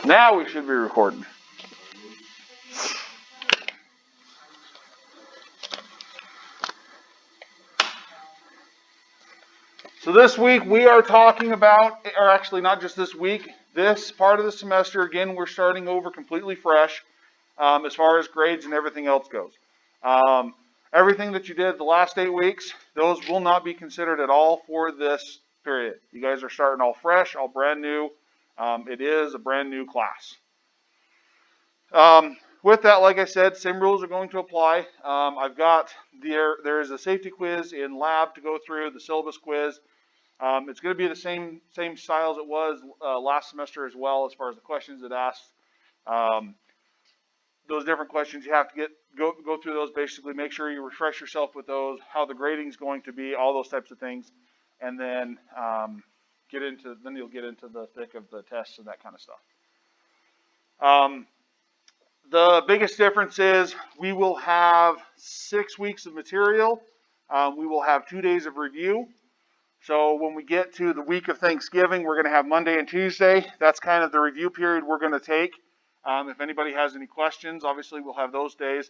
Now we should be recording. So this week we are talking about, or actually not just this week, this part of the semester, again, we're starting over completely fresh as far as grades and everything else goes. Everything that you did the last 8 weeks, those will not be considered at all for this period. You guys are starting all fresh, all brand new. It is a brand new class. With that, like I said, same rules are going to apply. I've got there is a safety quiz in lab to go through, the syllabus quiz. It's going to be the same style as it was last semester as well, as far as the questions it asks. Those different questions you have to go through those, basically make sure you refresh yourself with those, how the grading is going to be, all those types of things, and then you'll get into the thick of the tests and that kind of stuff. The biggest difference is we will have 6 weeks of material. We will have 2 days of review. So when we get to the week of Thanksgiving, we're going to have Monday and Tuesday. That's kind of the review period we're going to take. If anybody has any questions, obviously we'll have those days.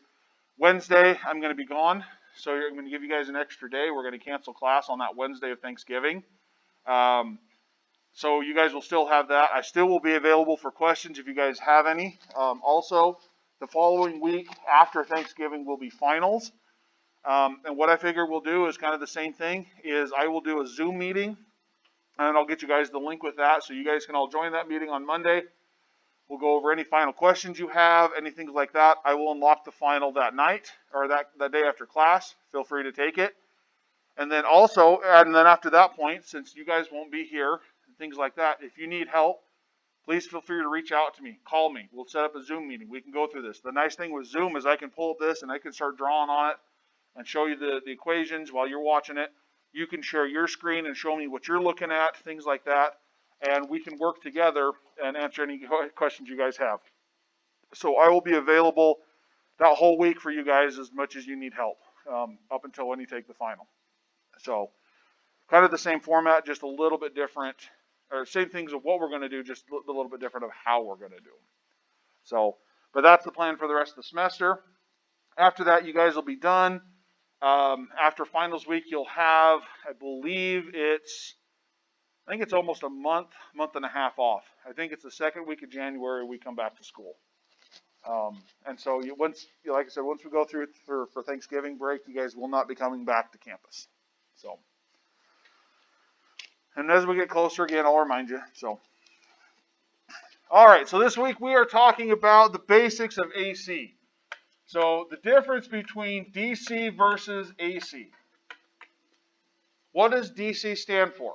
Wednesday, I'm going to be gone, so I'm going to give you guys an extra day. We're going to cancel class on that Wednesday of Thanksgiving. So you guys will still have that. I still will be available for questions if you guys have any. Also, the following week after Thanksgiving will be finals. And what I figure we'll do is kind of the same thing, is I will do a Zoom meeting, and I'll get you guys the link with that, so you guys can all join that meeting on Monday. We'll go over any final questions you have, anything like that. I will unlock the final that night, or that day after class. Feel free to take it. And then after that point, since you guys won't be here, things like that, if you need help, please feel free to reach out to me. Call me. We'll set up a Zoom meeting. We can go through this. The nice thing with Zoom is I can pull up this and I can start drawing on it and show you the equations while you're watching it. You can share your screen and show me what you're looking at, things like that. And we can work together and answer any questions you guys have. So I will be available that whole week for you guys as much as you need help, up until when you take the final. So kind of the same format, just a little bit different. Or same things of what we're going to do, just a little bit different of how we're going to do them. So, but that's the plan for the rest of the semester. After that, you guys will be done. After finals week, you'll have, I think it's almost a month and a half off. I think it's the second week of January we come back to school. And so like I said, once we go through it for Thanksgiving break, you guys will not be coming back to campus. So. And as we get closer, again, I'll remind you. So, all right. So this week we are talking about the basics of AC. So the difference between DC versus AC. What does DC stand for?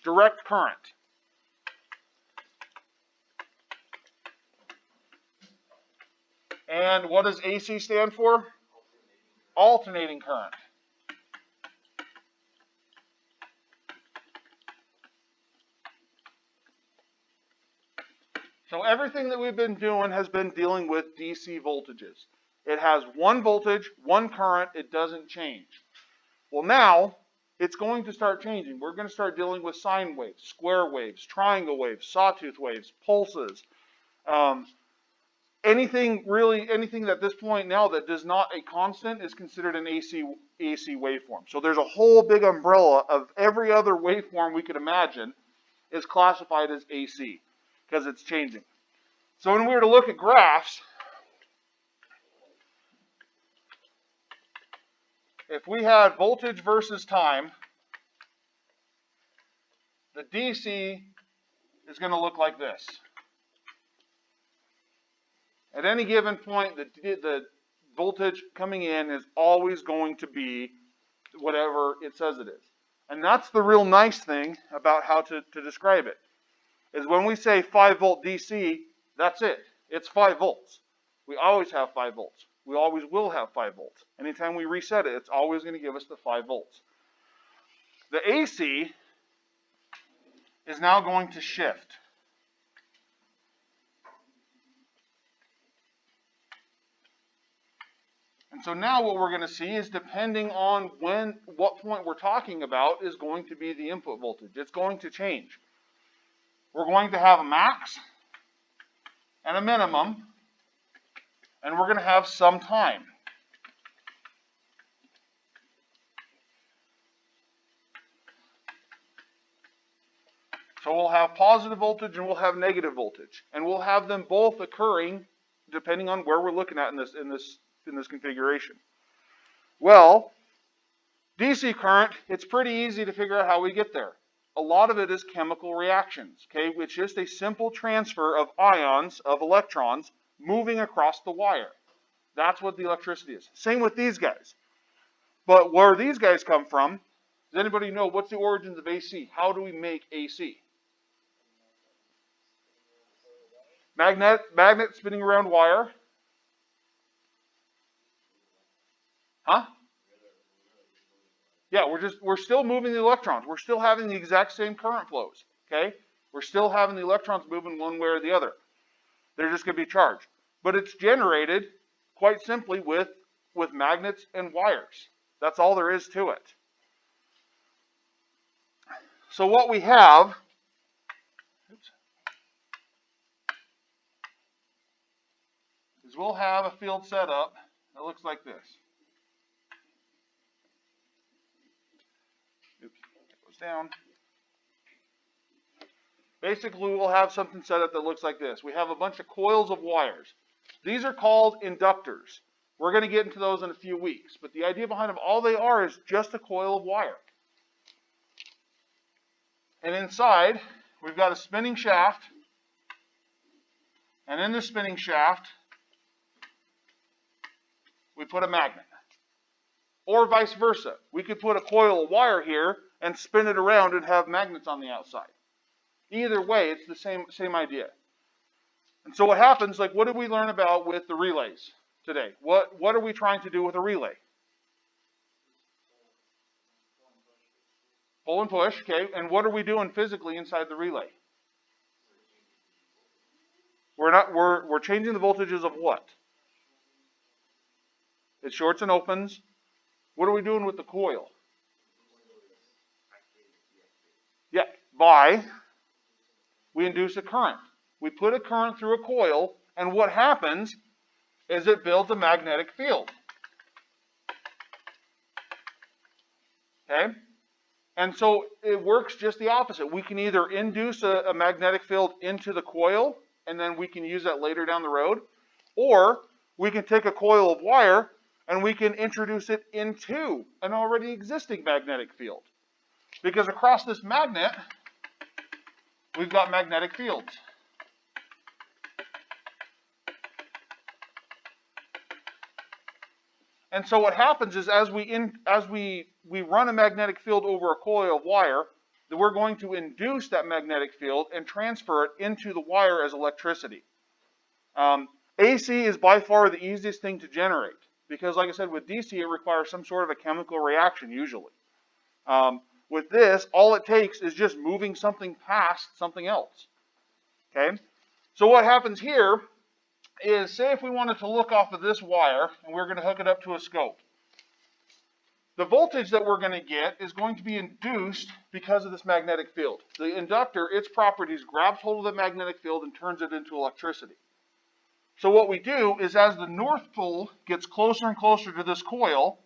Direct current. And what does AC stand for? Alternating current. So everything that we've been doing has been dealing with DC voltages. It has one voltage, one current, it doesn't change. Well, now it's going to start changing. We're going to start dealing with sine waves, square waves, triangle waves, sawtooth waves, pulses. Anything at this point now that does not a constant is considered an AC waveform. So there's a whole big umbrella of every other waveform we could imagine is classified as AC. Because it's changing. So when we were to look at graphs, if we had voltage versus time, the DC is going to look like this. At any given point, the voltage coming in is always going to be whatever it says it is. And that's the real nice thing about how to describe it. Is when we say 5 volt DC, that's it. It's 5 volts. We always have 5 volts. We always will have 5 volts. Anytime we reset it, it's always going to give us the 5 volts. The AC is now going to shift. And so now what we're going to see is, depending on what point we're talking about, is going to be the input voltage. It's going to change. We're going to have a max, and a minimum, and we're going to have some time. So we'll have positive voltage and we'll have negative voltage, and we'll have them both occurring depending on where we're looking at in this configuration. Well, DC current, it's pretty easy to figure out how we get there. A lot of it is chemical reactions, okay, which is a simple transfer of ions, of electrons, moving across the wire. That's what the electricity is. Same with these guys. But where these guys come from, does anybody know what's the origins of AC? How do we make AC? Magnet spinning around wire. Huh? Yeah, we're still moving the electrons. We're still having the exact same current flows. Okay? We're still having the electrons moving one way or the other. They're just going to be charged. But it's generated quite simply with magnets and wires. That's all there is to it. So what we have is we'll have a field set up that looks like this. Oops, it goes down. Basically, we'll have something set up that looks like this. We have a bunch of coils of wires. These are called inductors. We're going to get into those in a few weeks. But the idea behind them, all they are is just a coil of wire. And inside, we've got a spinning shaft. And in the spinning shaft, we put a magnet. Or vice versa. We could put a coil of wire here and spin it around and have magnets on the outside. Either way, it's the same idea. And so what happens, like what did we learn about with the relays today? What are we trying to do with a relay? Pull and push, okay. And what are we doing physically inside the relay? We're changing the voltages of what? It shorts and opens. What are we doing with the coil? Yeah, we induce a current. We put a current through a coil, and what happens is it builds a magnetic field. Okay? And so it works just the opposite. We can either induce a magnetic field into the coil, and then we can use that later down the road, or we can take a coil of wire and we can introduce it into an already existing magnetic field. Because across this magnet, we've got magnetic fields. And so what happens is as we run a magnetic field over a coil of wire, that we're going to induce that magnetic field and transfer it into the wire as electricity. AC is by far the easiest thing to generate because, like I said, with DC it requires some sort of a chemical reaction usually. With this, all it takes is just moving something past something else. Okay? So what happens here is, say if we wanted to look off of this wire and we're going to hook it up to a scope. The voltage that we're going to get is going to be induced because of this magnetic field. The inductor, its properties, grabs hold of the magnetic field and turns it into electricity. So what we do is as the north pole gets closer and closer to this coil,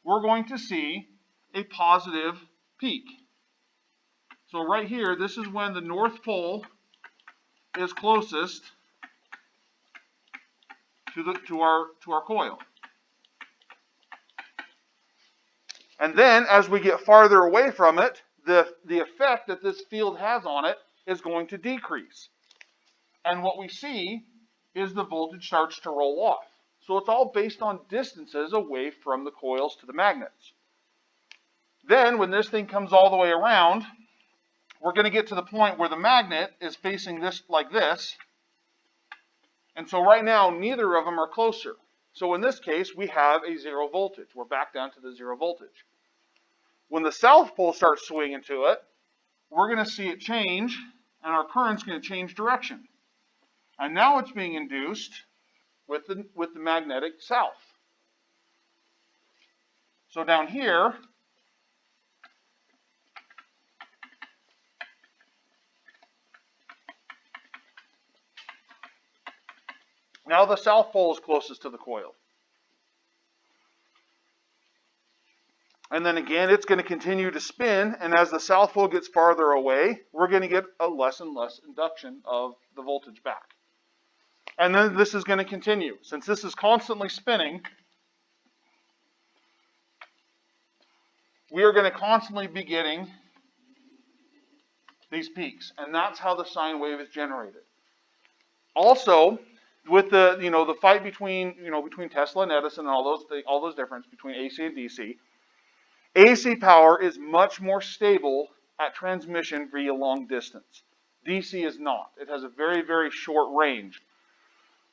we're going to see a positive peak. So right here, this is when the north pole is closest to our coil. And then as we get farther away from it, the effect that this field has on it is going to decrease. And what we see is the voltage starts to roll off. So it's all based on distances away from the coils to the magnets. Then when this thing comes all the way around, we're going to get to the point where the magnet is facing this like this. And so right now, neither of them are closer. So in this case, we have a zero voltage. We're back down to the zero voltage. When the south pole starts swinging to it, we're going to see it change, and our current's going to change direction. And now it's being induced with the magnetic south. So down here, Now the south pole is closest to the coil. And then again, it's going to continue to spin, and as the south pole gets farther away, we're going to get a less and less induction of the voltage back. And then this is going to continue. Since this is constantly spinning, we are going to constantly be getting these peaks, and that's how the sine wave is generated. Also, with the fight between Tesla and Edison and all those differences between AC and DC, AC power is much more stable at transmission via long distance. DC is not. It has a very, very short range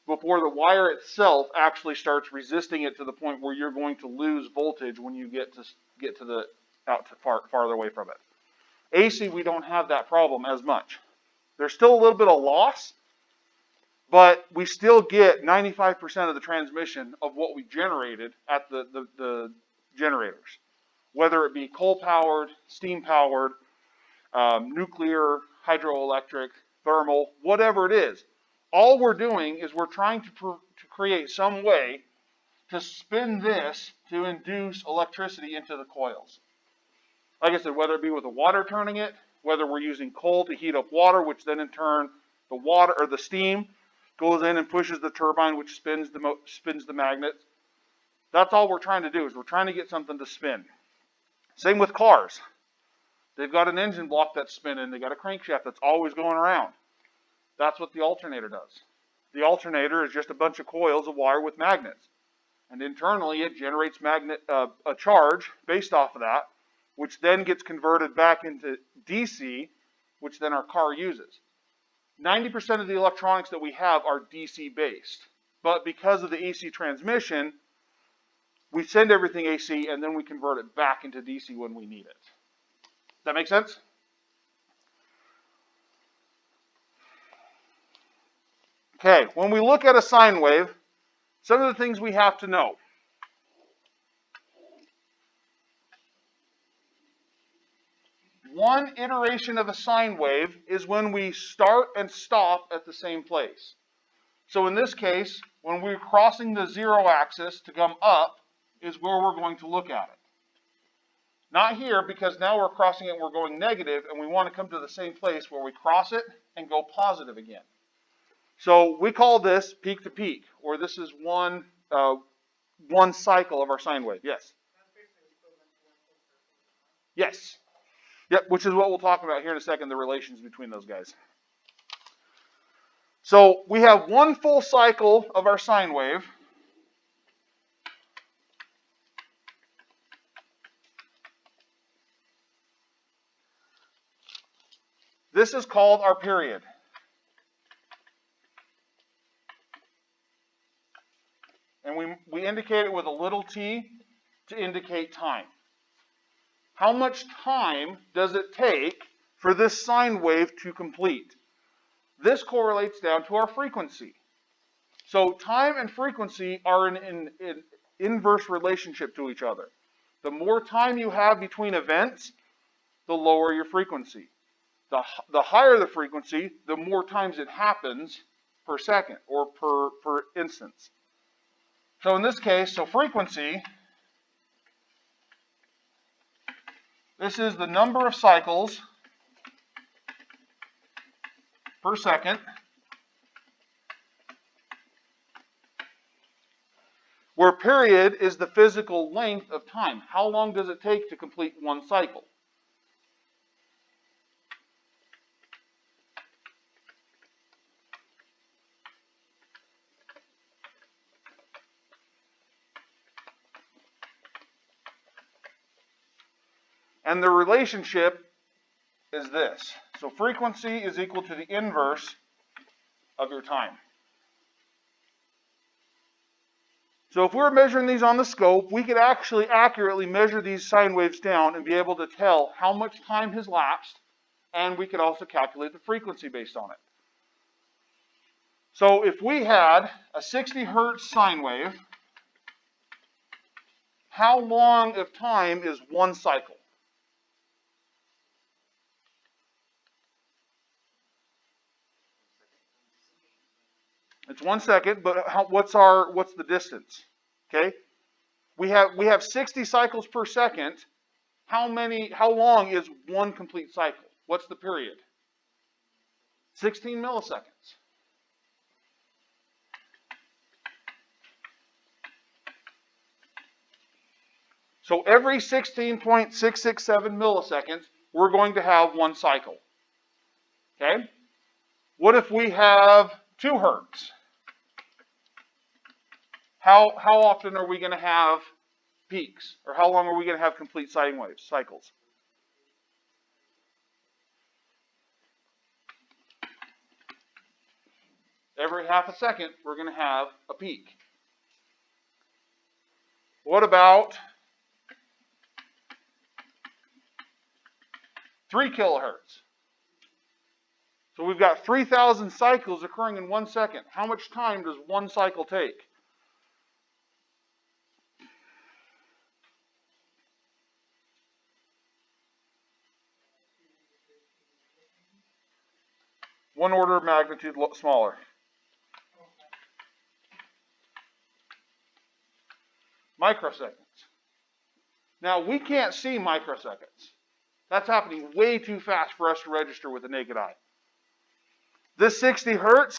before the wire itself actually starts resisting it to the point where you're going to lose voltage when you get to the farther away from it. AC, we don't have that problem as much. There's still a little bit of loss, but we still get 95% of the transmission of what we generated at the generators. Whether it be coal-powered, steam-powered, nuclear, hydroelectric, thermal, whatever it is. All we're doing is we're trying to create some way to spin this to induce electricity into the coils. Like I said, whether it be with the water turning it, whether we're using coal to heat up water, which then in turn the water or the steam goes in and pushes the turbine, which spins the magnet. That's all we're trying to do, is we're trying to get something to spin. Same with cars. They've got an engine block that's spinning. They got a crankshaft that's always going around. That's what the alternator does. The alternator is just a bunch of coils of wire with magnets. And internally it generates a charge based off of that, which then gets converted back into DC, which then our car uses. 90% of the electronics that we have are DC based. But because of the AC transmission, we send everything AC and then we convert it back into DC when we need it. Does that make sense? Okay, when we look at a sine wave, some of the things we have to know. One iteration of a sine wave is when we start and stop at the same place. So in this case, when we're crossing the zero axis to come up, is where we're going to look at it. Not here, because now we're crossing it and we're going negative, and we want to come to the same place where we cross it and go positive again. So we call this peak to peak, or this is one cycle of our sine wave. Yes? Yes. Yep, which is what we'll talk about here in a second, the relations between those guys. So we have one full cycle of our sine wave. This is called our period. And we indicate it with a little t to indicate time. How much time does it take for this sine wave to complete? This correlates down to our frequency. So time and frequency are in an inverse relationship to each other. The more time you have between events, the lower your frequency. The higher the frequency, the more times it happens per second or per instance. So in this case, frequency, this is the number of cycles per second, where period is the physical length of time. How long does it take to complete one cycle? And the relationship is this. So frequency is equal to the inverse of your time. So if we're measuring these on the scope, we could actually accurately measure these sine waves down and be able to tell how much time has lapsed, and we could also calculate the frequency based on it. So if we had a 60 hertz sine wave, how long of time is one cycle? It's 1 second, but what's the distance? Okay, we have 60 cycles per second. How long is one complete cycle? What's the period? 16 milliseconds. So every 16.667 milliseconds, we're going to have one cycle. Okay? What if we have 2 hertz? How often are we going to have peaks? Or how long are we going to have complete sine waves, cycles? Every half a second, we're going to have a peak. What about 3 kilohertz? So we've got 3,000 cycles occurring in 1 second. How much time does one cycle take? One order of magnitude smaller. Microseconds. Now, we can't see microseconds. That's happening way too fast for us to register with the naked eye. This 60 hertz,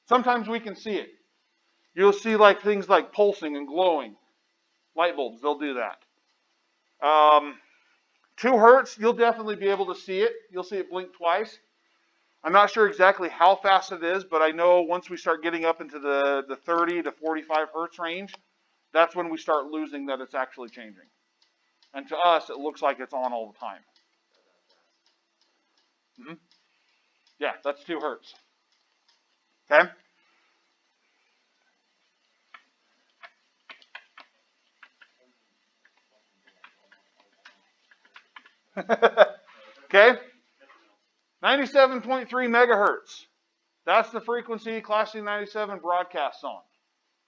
sometimes we can see it. You'll see things like pulsing and glowing. Light bulbs, they'll do that. 2 hertz, you'll definitely be able to see it. You'll see it blink twice. I'm not sure exactly how fast it is, but I know once we start getting up into the 30 to 45 hertz range, that's when we start losing that it's actually changing. And to us, it looks like it's on all the time. Mm-hmm. Yeah, that's 2 hertz. Okay? Okay? 97.3 megahertz. That's the frequency Class C97 broadcasts on.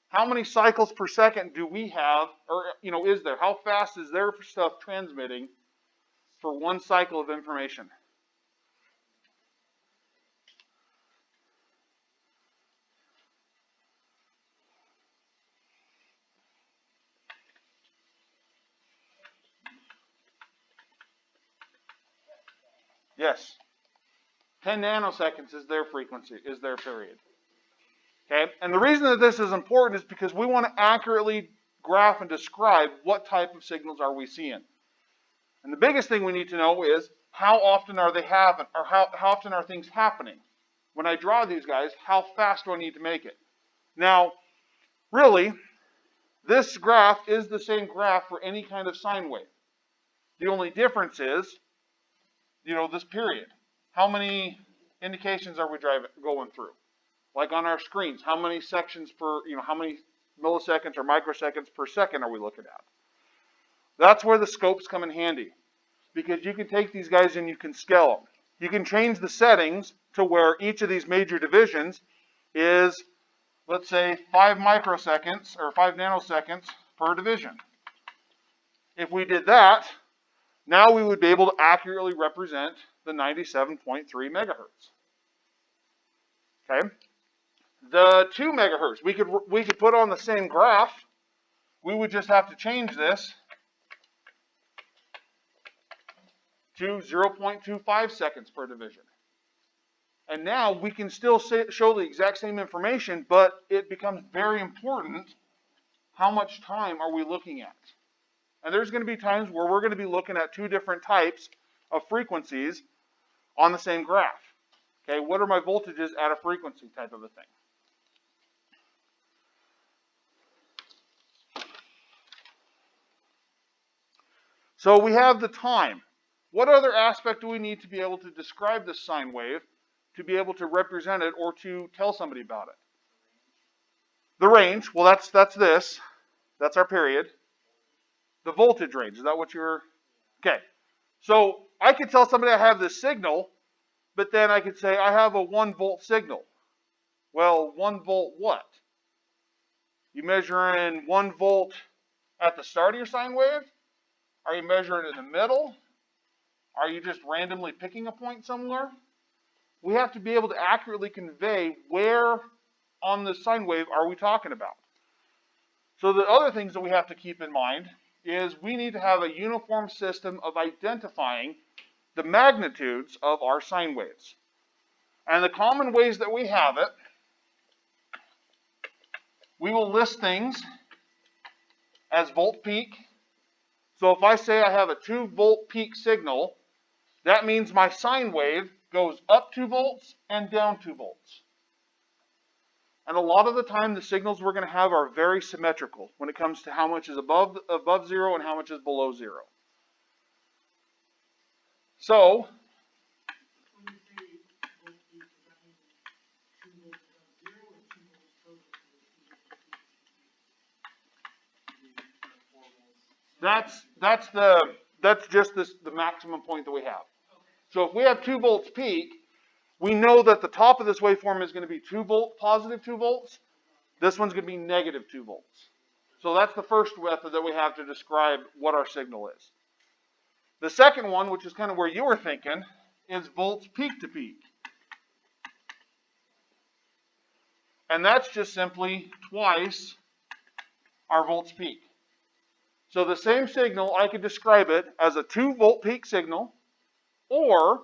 How many cycles per second do we have, or is there? How fast is their stuff transmitting for one cycle of information? Yes. 10 nanoseconds is their frequency, is their period. Okay? And the reason that this is important is because we want to accurately graph and describe what type of signals are we seeing. And the biggest thing we need to know is how often are they having, or how often are things happening? When I draw these guys, how fast do I need to make it? Now, really, this graph is the same graph for any kind of sine wave. The only difference is, this period. How many indications are we going through? Like on our screens, how many sections per, how many milliseconds or microseconds per second are we looking at? That's where the scopes come in handy, because you can take these guys and you can scale them. You can change the settings to where each of these major divisions is, let's say, 5 microseconds or 5 nanoseconds per division. If we did that, now we would be able to accurately represent the 97.3 megahertz. Okay? The 2 megahertz, we could put on the same graph. We would just have to change this to 0.25 seconds per division. And now we can still show the exact same information, but it becomes very important how much time are we looking at. And there's going to be times where we're going to be looking at 2 different types of frequencies on the same graph. Okay, what are my voltages at a frequency type of a thing? So we have the time. What other aspect do we need to be able to describe this sine wave, to be able to represent it or to tell somebody about it? The range, well that's this. That's our period. The voltage range, is that what you're... Okay, so I could tell somebody I have this signal, but then I could say I have a 1 volt signal. Well, 1 volt what? You measuring 1 volt at the start of your sine wave? Are you measuring it in the middle? Are you just randomly picking a point somewhere? We have to be able to accurately convey where on the sine wave are we talking about? So the other things that we have to keep in mind is we need to have a uniform system of identifying the magnitudes of our sine waves. And the common ways that we have it, we will list things as volt peak. So if I say I have a 2 volt peak signal, that means my sine wave goes up 2 volts and down 2 volts. And a lot of the time, the signals we're going to have are very symmetrical when it comes to how much is above zero and how much is below zero. So, that's just the maximum point that we have. So if we have 2 volts peak, we know that the top of this waveform is going to be 2 volt, positive 2 volts. This one's going to be negative 2 volts. So that's the first method that we have to describe what our signal is. The second one, which is kind of where you were thinking, is volts peak to peak. And that's just simply twice our volts peak. So the same signal, I could describe it as a 2 volt peak signal or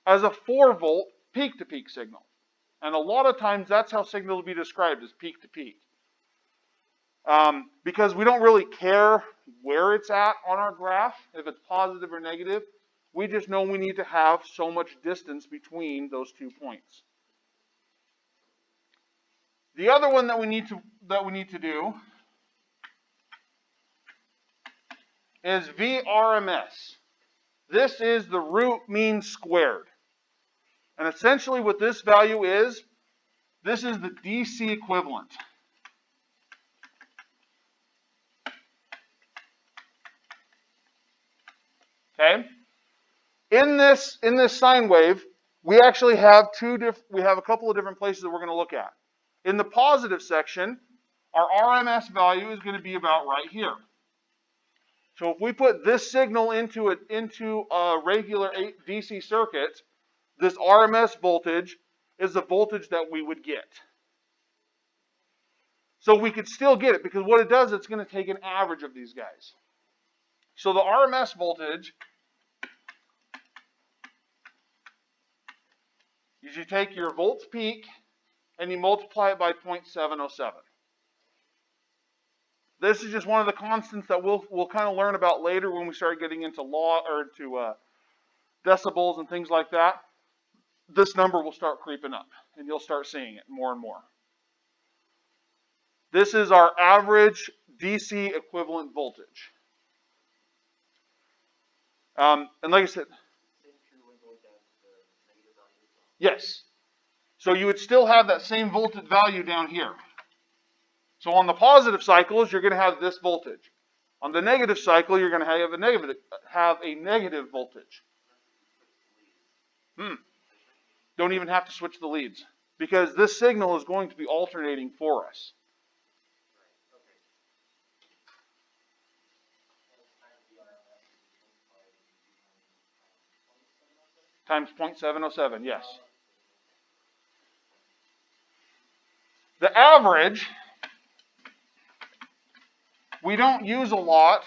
as a 4 volt peak to peak signal. And a lot of times that's how signal will be described, as peak to peak. Because we don't really care where it's at on our graph, if it's positive or negative. We just know we need to have so much distance between those 2 points. The other one that we need to do is VRMS. This is the root mean squared. And essentially what this value is, this is the DC equivalent. Okay? In this sine wave, we actually have a couple of different places that we're going to look at. In the positive section, our RMS value is going to be about right here. So if we put this signal into a regular DC circuit, this RMS voltage is the voltage that we would get. So we could still get it, because what it does, it's going to take an average of these guys. So the RMS voltage is you take your volts peak and you multiply it by 0.707. This is just one of the constants that we'll kind of learn about later when we start getting into decibels and things like that. This number will start creeping up, and you'll start seeing it more and more. This is our average DC equivalent voltage. And like I said, yes. So you would still have that same voltage value down here. So on the positive cycles, you're going to have this voltage. On the negative cycle, you're going to have a negative voltage. Don't even have to switch the leads, because this signal is going to be alternating for us. Times 0.707, yes. The average, we don't use a lot,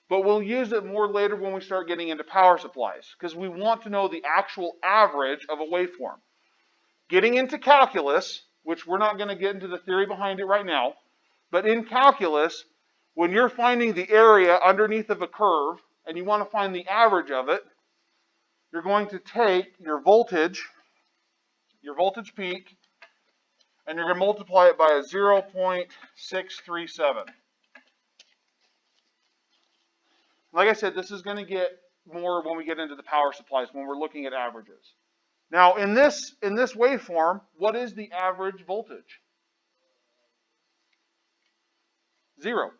but we'll use it more later when we start getting into power supplies, because we want to know the actual average of a waveform. Getting into calculus, which we're not going to get into the theory behind it right now, but in calculus, when you're finding the area underneath of a curve and you want to find the average of it, you're going to take your voltage peak, and you're going to multiply it by a 0.637. Like I said, this is going to get more when we get into the power supplies, when we're looking at averages. Now, in this waveform, what is the average voltage? 0.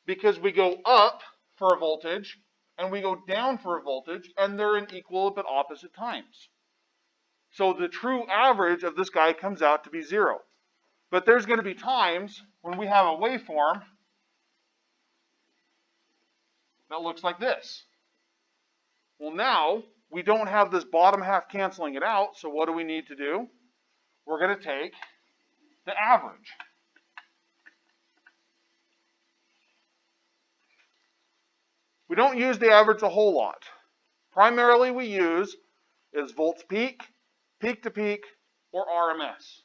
Because we go up for a voltage, and we go down for a voltage, and they're in equal but opposite times. So the true average of this guy comes out to be 0. But there's going to be times when we have a waveform that looks like this. Well, now we don't have this bottom half canceling it out, so what do we need to do? We're going to take the average. We don't use the average a whole lot. Primarily we use is volts peak, peak to peak, or RMS.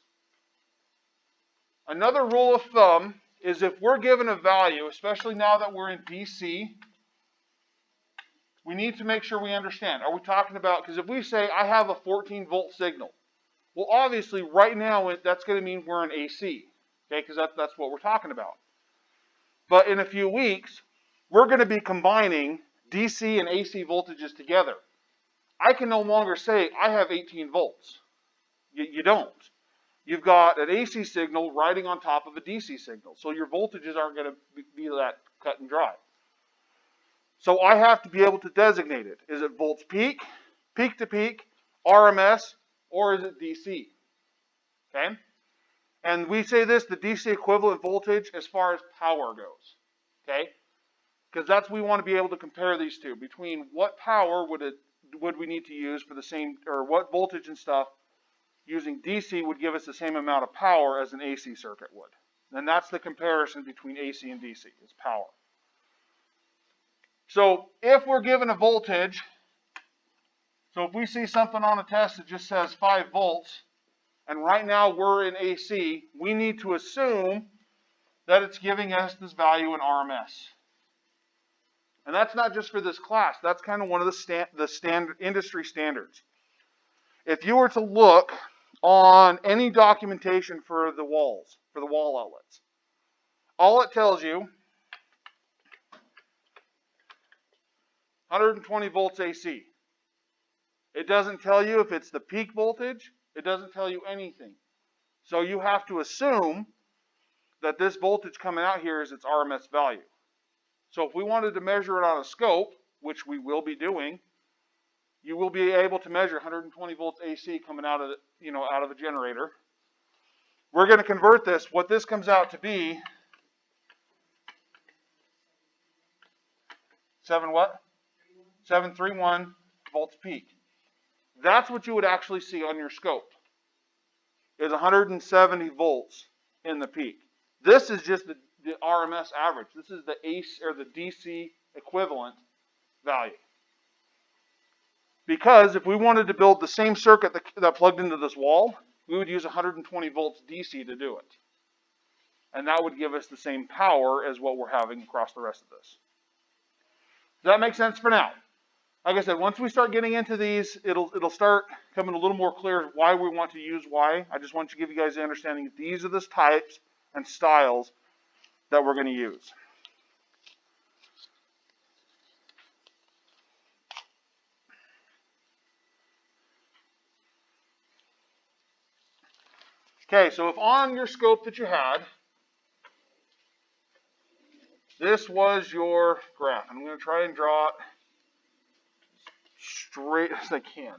Another rule of thumb is if we're given a value, especially now that we're in DC, we need to make sure we understand. Are we talking about, because if we say I have a 14 volt signal, well obviously right now that's going to mean we're in AC, okay, because that's what we're talking about. But in a few weeks, we're going to be combining DC and AC voltages together. I can no longer say I have 18 volts. You don't. You've got an AC signal riding on top of a DC signal, so your voltages aren't going to be that cut and dry. So I have to be able to designate it. Is it volts peak, peak to peak, RMS, or is it DC? Okay? And we say this, the DC equivalent voltage as far as power goes. Okay? Because that's we want to be able to compare these two, between what power would we need to use for the same, or what voltage and stuff using DC would give us the same amount of power as an AC circuit would. And that's the comparison between AC and DC, is power. So if we're given a voltage, so if we see something on a test that just says 5 volts, and right now we're in AC, we need to assume that it's giving us this value in RMS. And that's not just for this class. That's kind of one of the standard industry standards. If you were to look on any documentation for the walls, for the wall outlets, all it tells you, 120 volts AC. It doesn't tell you if it's the peak voltage. It doesn't tell you anything. So you have to assume that this voltage coming out here is its RMS value. So if we wanted to measure it on a scope, which we will be doing, you will be able to measure 120 volts AC coming out of out of a generator. We're going to convert this. What this comes out to be, 731 volts peak. That's what you would actually see on your scope, is 170 volts in the peak. This is just the RMS average. This is the AC or the DC equivalent value. Because if we wanted to build the same circuit that plugged into this wall, we would use 120 volts DC to do it. And that would give us the same power as what we're having across the rest of this. Does that make sense for now? Like I said, once we start getting into these, it'll start coming a little more clear why we want to use why. I just want to give you guys the understanding that these are the types and styles that we're going to use. Okay, so if on your scope that you had, this was your graph, I'm going to try and draw it straight as I can.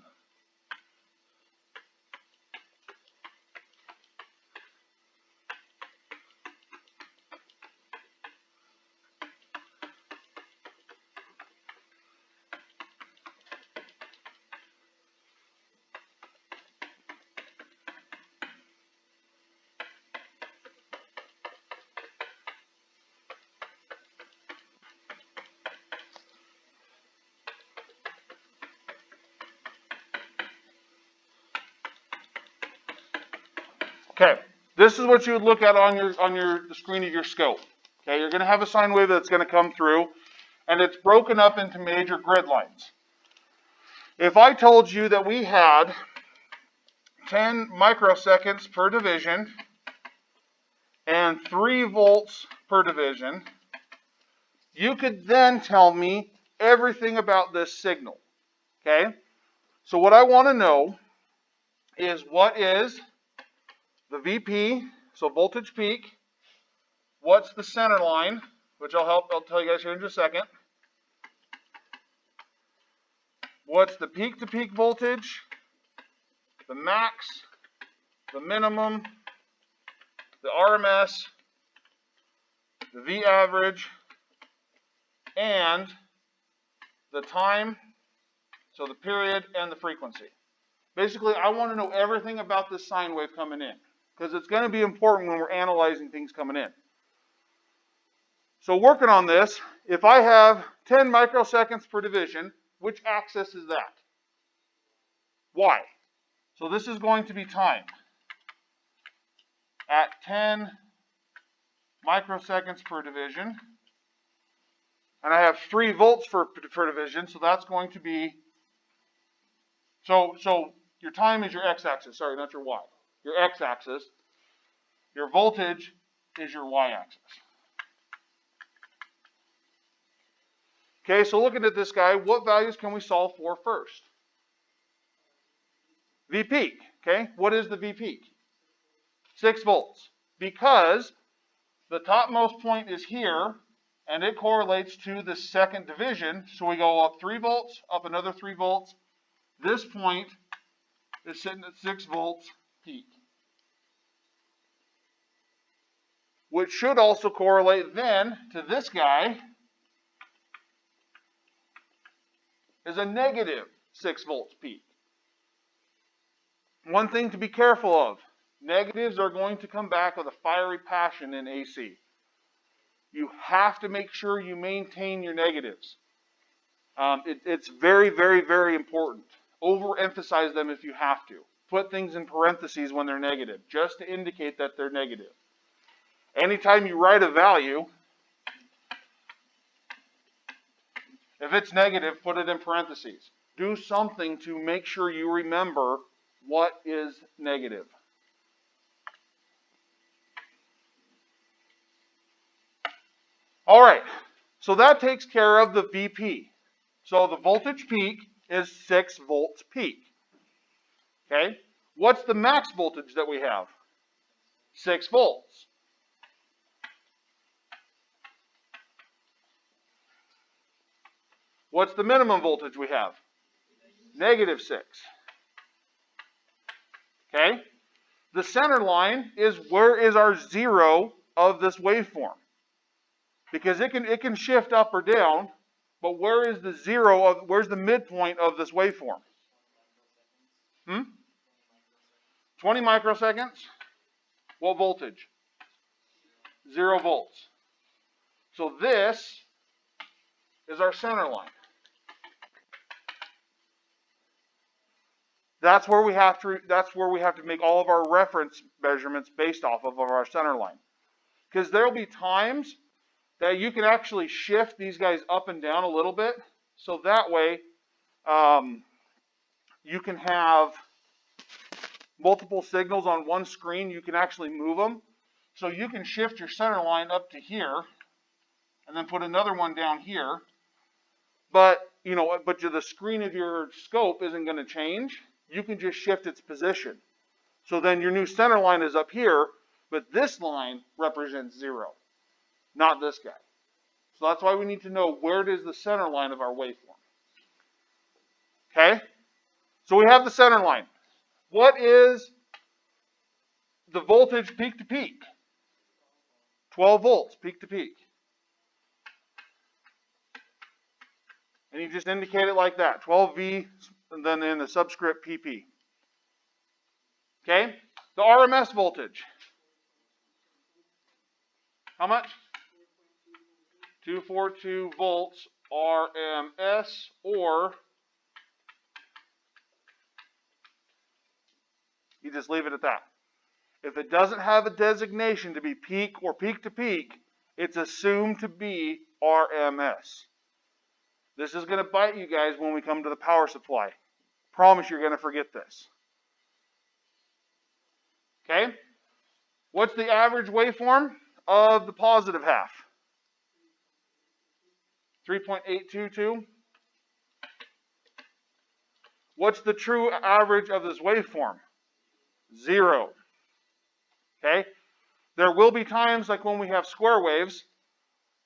Okay, this is what you would look at on the screen of your scope. Okay, you're going to have a sine wave that's going to come through, and it's broken up into major grid lines. If I told you that we had 10 microseconds per division and 3 volts per division, you could then tell me everything about this signal. Okay, so what I want to know is what is the VP, so voltage peak, what's the center line, which I'll tell you guys here in just a second. What's the peak to peak voltage, the max, the minimum, the RMS, the V average, and the time, so the period and the frequency. Basically, I want to know everything about this sine wave coming in. because it's going to be important when we're analyzing things coming in. So working on this, if I have 10 microseconds per division, which axis is that? Y. So this is going to be time at 10 microseconds per division. And I have 3 volts per division, so that's going to be, so your time is your x-axis, sorry, not your y. Your x-axis. Your voltage is your y-axis. Okay, so looking at this guy, what values can we solve for first? V peak, okay? What is the V peak? 6 volts. Because the topmost point is here, and it correlates to the second division, so we go up 3 volts, up another 3 volts. This point is sitting at 6 volts peak. Which should also correlate then to this guy is a negative 6 volts peak. One thing to be careful of, negatives are going to come back with a fiery passion in AC. You have to make sure you maintain your negatives. It's very, very, very important. Overemphasize them if you have to. Put things in parentheses when they're negative, just to indicate that they're negative. Anytime you write a value, if it's negative, put it in parentheses. Do something to make sure you remember what is negative. All right, so that takes care of the VP. So the voltage peak is 6 volts peak. Okay, what's the max voltage that we have? 6 volts. What's the minimum voltage we have? Negative 6. Okay? The center line is where is our zero of this waveform. Because it can shift up or down, but where is the zero of, where's the midpoint of this waveform? 20 microseconds. What voltage? 0 volts. So this is our center line. That's where we have to make all of our reference measurements based off of our center line. Because there'll be times that you can actually shift these guys up and down a little bit. So that way you can have multiple signals on one screen. You can actually move them. So you can shift your center line up to here and then put another one down here. But the screen of your scope isn't going to change. You can just shift its position. So then your new center line is up here, but this line represents 0, not this guy. So that's why we need to know where is the center line of our waveform. Okay? So we have the center line. What is the voltage peak to peak? 12 volts peak to peak. And you just indicate it like that, 12V, and then in the subscript PP. Okay? The RMS voltage. How much? 242 volts RMS, or you just leave it at that. If it doesn't have a designation to be peak or peak to peak, it's assumed to be RMS. This is going to bite you guys when we come to the power supply. Promise you're going to forget this. Okay? What's the average waveform of the positive half? 3.822. What's the true average of this waveform? 0. Okay? There will be times, like when we have square waves,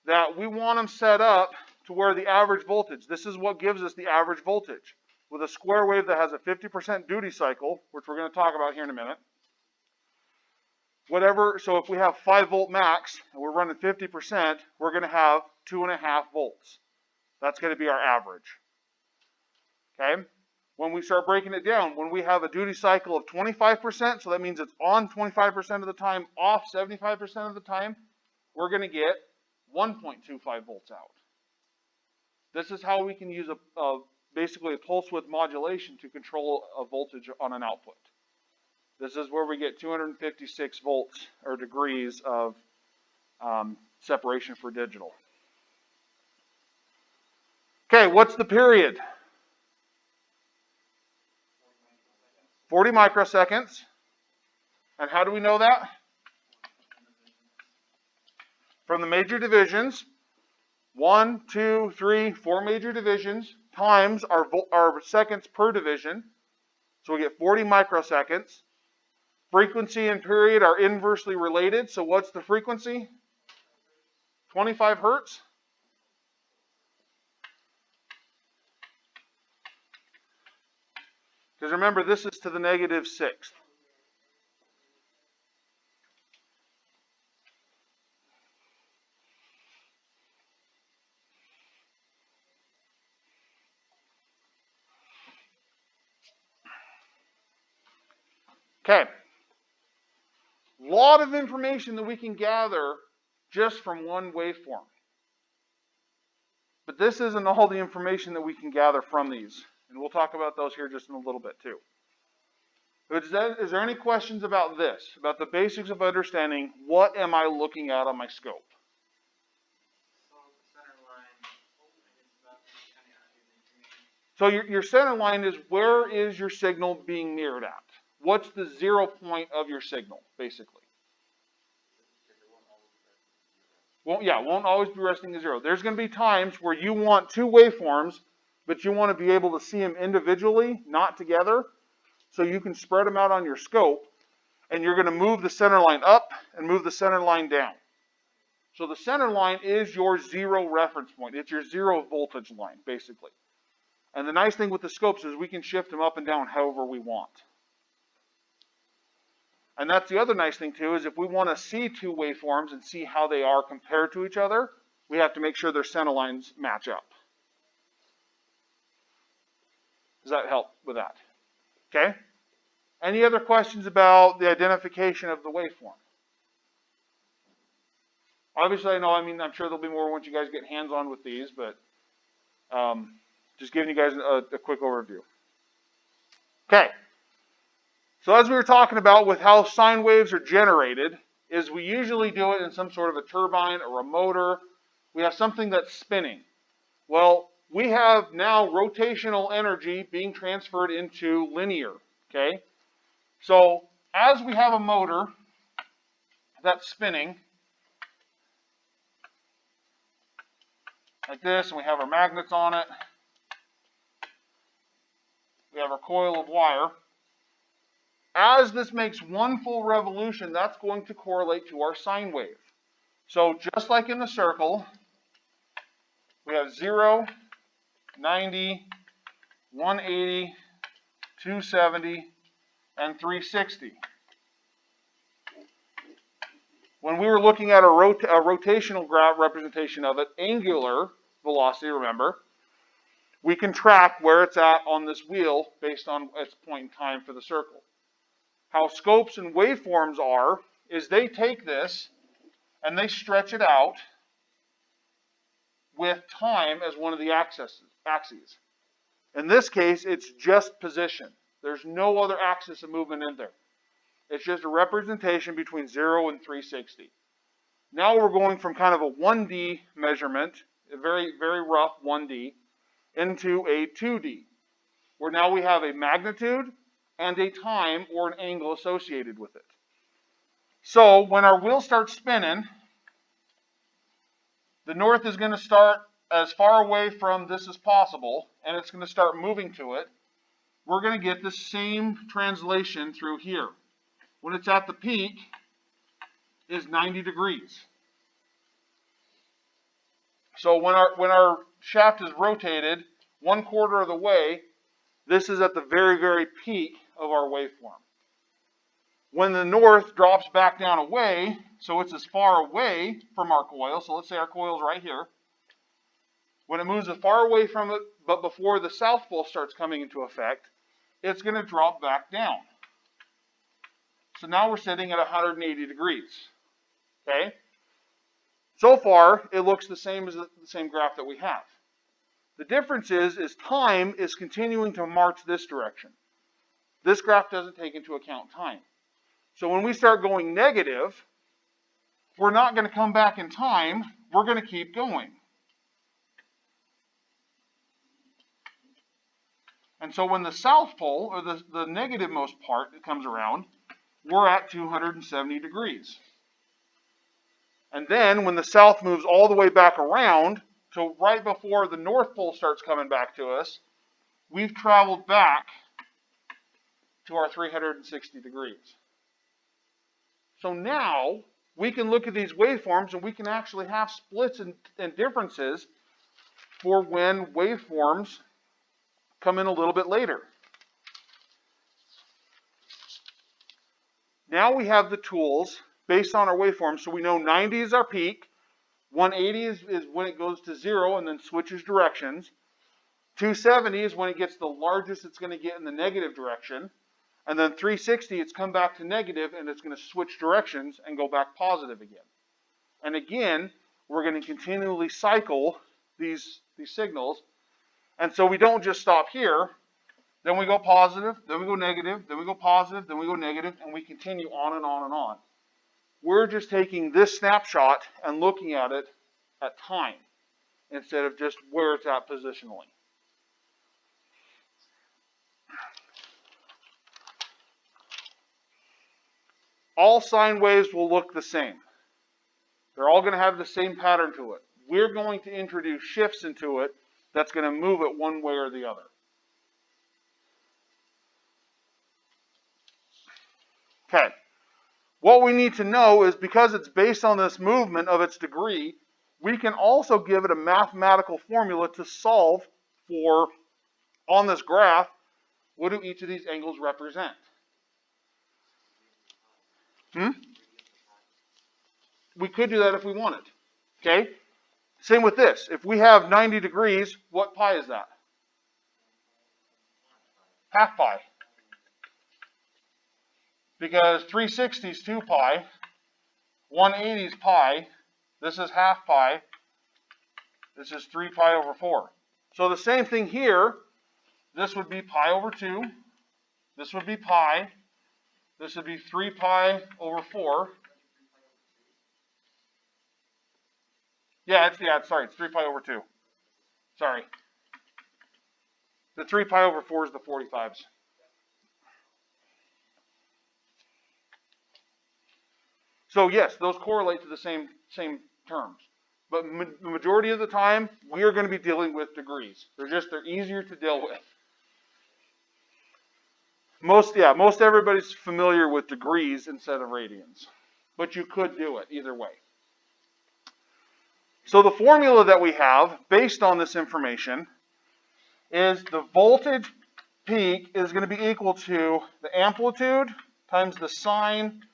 that we want them set up to where the average voltage, this is what gives us the average voltage. With a square wave that has a 50% duty cycle, which we're going to talk about here in a minute, so if we have 5 volt max and we're running 50%, we're going to have 2.5 volts. That's going to be our average. Okay? When we start breaking it down, when we have a duty cycle of 25%, so that means it's on 25% of the time, off 75% of the time, we're going to get 1.25 volts out. This is how we can use basically a pulse width modulation to control a voltage on an output. This is where we get 256 volts or degrees of separation for digital. Okay, what's the period? 40 microseconds. And how do we know that? From the major divisions. 1, 2, 3, 4 major divisions times our seconds per division. So we get 40 microseconds. Frequency and period are inversely related. So what's the frequency? 25 hertz. Because remember, this is to the negative sixth. Okay. Lot of information that we can gather just from one waveform. But this isn't all the information that we can gather from these. And we'll talk about those here just in a little bit too. Is there any questions about this? About the basics of understanding what am I looking at on my scope? So your center line is where is your signal being mirrored at? What's the 0 point of your signal, basically? Won't always be resting at 0. There's going to be times where you want two waveforms, but you want to be able to see them individually, not together, so you can spread them out on your scope, and you're going to move the center line up and move the center line down. So the center line is your 0 reference point. It's your 0 voltage line, basically. And the nice thing with the scopes is we can shift them up and down however we want. And that's the other nice thing too, is if we want to see two waveforms and see how they are compared to each other, we have to make sure their center lines match up. Does that help with that? Okay? Any other questions about the identification of the waveform? Obviously, I'm sure there'll be more once you guys get hands-on with these, but just giving you guys a quick overview. Okay. So as we were talking about with how sine waves are generated, is we usually do it in some sort of a turbine or a motor. We have something that's spinning. Well, we have now rotational energy being transferred into linear, okay? So as we have a motor that's spinning, like this, and we have our magnets on it, we have our coil of wire. As this makes one full revolution, that's going to correlate to our sine wave. So just like in the circle, we have 0, 90, 180, 270, and 360. When we were looking at a rotational representation of it, angular velocity, remember, we can track where it's at on this wheel based on its point in time for the circle. How scopes and waveforms are, is they take this and they stretch it out with time as one of the axes. In this case, it's just position. There's no other axis of movement in there. It's just a representation between 0 and 360. Now we're going from kind of a 1D measurement, a very, very rough 1D, into a 2D, where now we have a magnitude and a time or an angle associated with it. So when our wheel starts spinning, the north is going to start as far away from this as possible, and it's going to start moving to it. We're going to get the same translation through here. When it's at the peak, is 90 degrees. So when our shaft is rotated 1/4 of the way, this is at the very, very peak of our waveform. When the north drops back down away, so it's as far away from our coil, so let's say our coil is right here. When it moves far away from it, but before the south pole starts coming into effect, it's going to drop back down. So now we're sitting at 180 degrees. Okay? So far, it looks the same as the same graph that we have. The difference is time is continuing to march this direction. This graph doesn't take into account time. So when we start going negative, we're not going to come back in time. We're going to keep going. And so when the south pole, or the negative most part comes around, we're at 270 degrees. And then when the south moves all the way back around, so right before the north pole starts coming back to us, we've traveled back to our 360 degrees. So now we can look at these waveforms and we can actually have splits and differences for when waveforms come in a little bit later. Now we have the tools based on our waveforms, so we know 90 is our peak, 180 is when it goes to 0 and then switches directions, 270 is when it gets the largest it's going to get in the negative direction, and then 360 it's come back to negative and it's going to switch directions and go back positive again. And again, we're going to continually cycle these signals, and so we don't just stop here. Then we go positive, then we go negative, then we go positive, then we go negative, and we continue on and on and on. We're just taking this snapshot and looking at it at time instead of just where it's at positionally. All sine waves will look the same. They're all going to have the same pattern to it. We're going to introduce shifts into it that's going to move it one way or the other. Okay. What we need to know is because it's based on this movement of its degree, we can also give it a mathematical formula to solve for, on this graph, what do each of these angles represent? We could do that if we wanted. Okay? Same with this. If we have 90 degrees, what pi is that? Half pi. Because 360 is 2 pi, 180 is pi, this is half pi, this is 3 pi over 4. So the same thing here, this would be pi over 2, this would be pi, this would be 3 pi over 4. It's 3 pi over 2. Sorry. The 3 pi over 4 is the 45s. So yes, those correlate to the same terms. But the majority of the time, we are going to be dealing with degrees. They're easier to deal with. Most everybody's familiar with degrees instead of radians. But you could do it either way. So the formula that we have, based on this information, is the voltage peak is going to be equal to the amplitude times the sine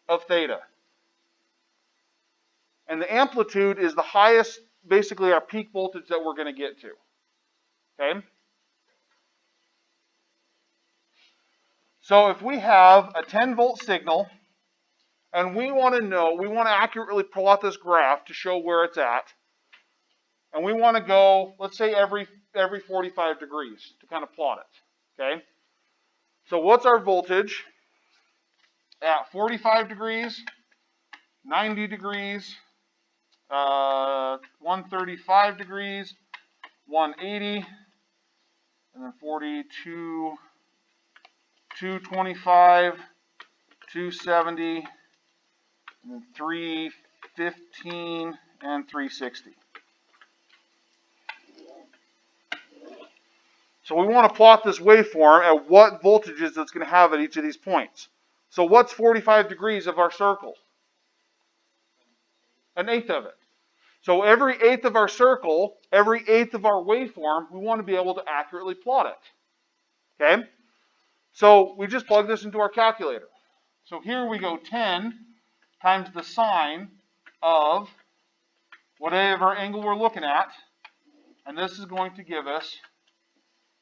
of theta. And the amplitude is the highest, basically our peak voltage that we're going to get to. Okay? So if we have a 10 volt signal, and we want to accurately plot this graph to show where it's at, and we want to go, let's say every 45 degrees to kind of plot it. Okay? So what's our voltage at 45 degrees, 90 degrees, 135 degrees, 180, and then 42, 225, 270, and then 315, and 360. So we want to plot this waveform at what voltages it's going to have at each of these points. So what's 45 degrees of our circle? An eighth of it. So every eighth of our circle, every eighth of our waveform, we want to be able to accurately plot it. Okay? So we just plug this into our calculator. So here we go 10 times the sine of whatever angle we're looking at And this is going to give us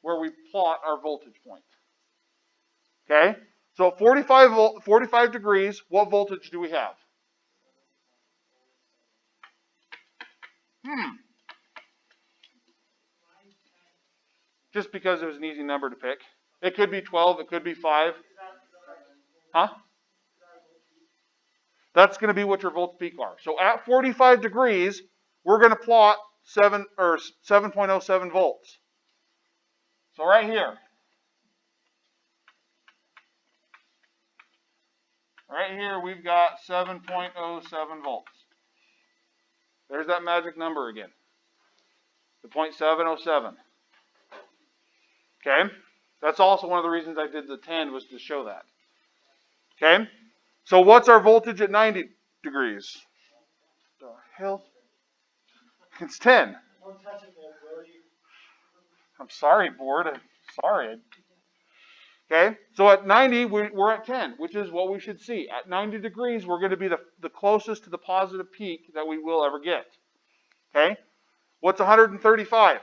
where we plot our voltage point. Okay? So at 45 degrees, what voltage do we have? Just because it was an easy number to pick. It could be 12, it could be 5. Huh? That's going to be what your volts peak are. So at 45 degrees, we're going to plot 7.07 volts. So right here. Right here, we've got 7.07 volts. There's that magic number again. The 0.707. Okay? That's also one of the reasons I did the 10 was to show that. Okay? So what's our voltage at 90 degrees? The hell? It's 10. I'm sorry, board. I'm sorry. Okay? So at 90, we're at 10, which is what we should see. At 90 degrees, we're going to be the closest to the positive peak that we will ever get. Okay? What's 135?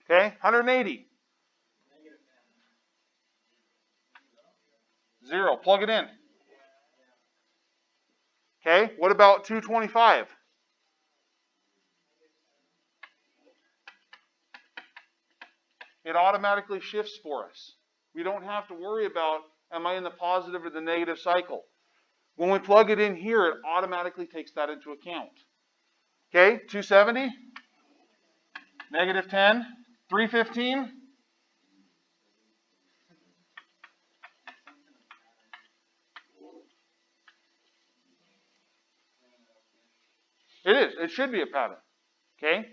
Okay? 180. 0. Plug it in. Okay? What about 225? It automatically shifts for us. We don't have to worry about, am I in the positive or the negative cycle? When we plug it in here, it automatically takes that into account. Okay, 270, negative 10, 315. It is. It should be a pattern. Okay?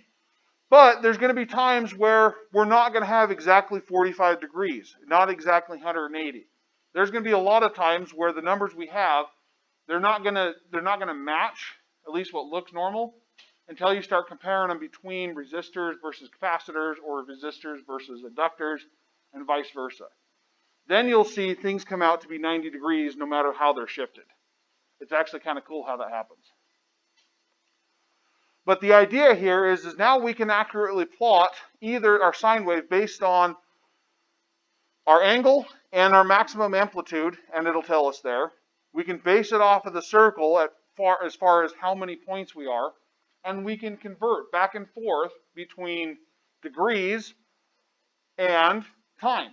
But there's going to be times where we're not going to have exactly 45 degrees, not exactly 180. There's going to be a lot of times where the numbers we have, they're not going to match, at least what looks normal, until you start comparing them between resistors versus capacitors or resistors versus inductors and vice versa. Then you'll see things come out to be 90 degrees no matter how they're shifted. It's actually kind of cool how that happens. But the idea here is now we can accurately plot either our sine wave based on our angle and our maximum amplitude, and it'll tell us there. We can base it off of the circle as far as how many points we are, and we can convert back and forth between degrees and time,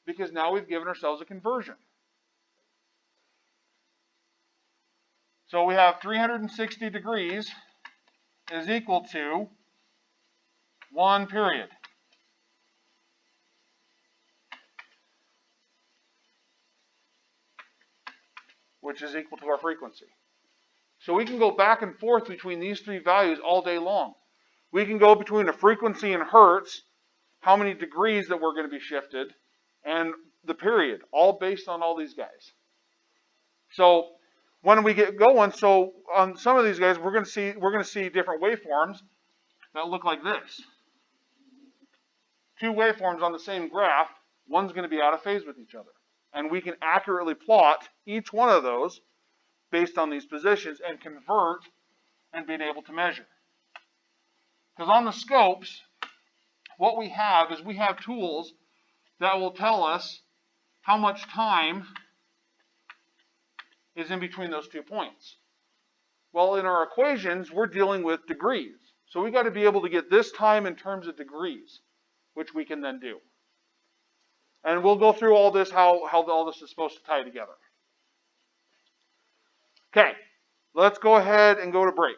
because now we've given ourselves a conversion. So we have 360 degrees is equal to 1 period. Which is equal to our frequency. So we can go back and forth between these three values all day long. We can go between a frequency in hertz, how many degrees that we're going to be shifted, and the period, all based on all these guys. So when we get going, so on some of these guys, we're going to see different waveforms that look like this. Two waveforms on the same graph, one's going to be out of phase with each other. And we can accurately plot each one of those based on these positions and convert and being able to measure. Because on the scopes, what we have is we have tools that will tell us how much time is in between those 2 points. Well, in our equations, we're dealing with degrees. So we've got to be able to get this time in terms of degrees, which we can then do. And we'll go through all this, how all this is supposed to tie together. Okay, let's go ahead and go to break.